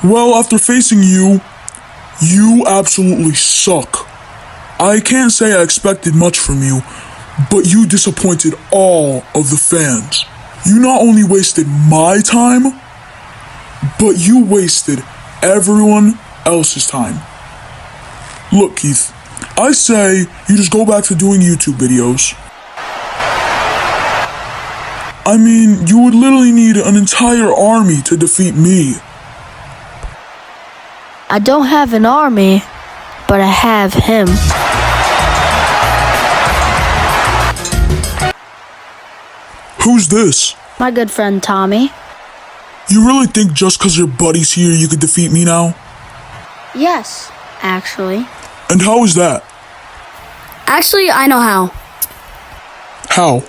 Well, after facing you, you absolutely suck. I can't say I expected much from you, but you disappointed all of the fans. You not only wasted my time, but you wasted everyone else's time. Look, Keith, I say you just go back to doing YouTube videos. I mean, you would literally need an entire army to defeat me. I don't have an army, but I have him. Who's this? My good friend Tommy. You really think just because your buddy's here you could defeat me now? Yes, actually. And how is that? Actually, I know how. How?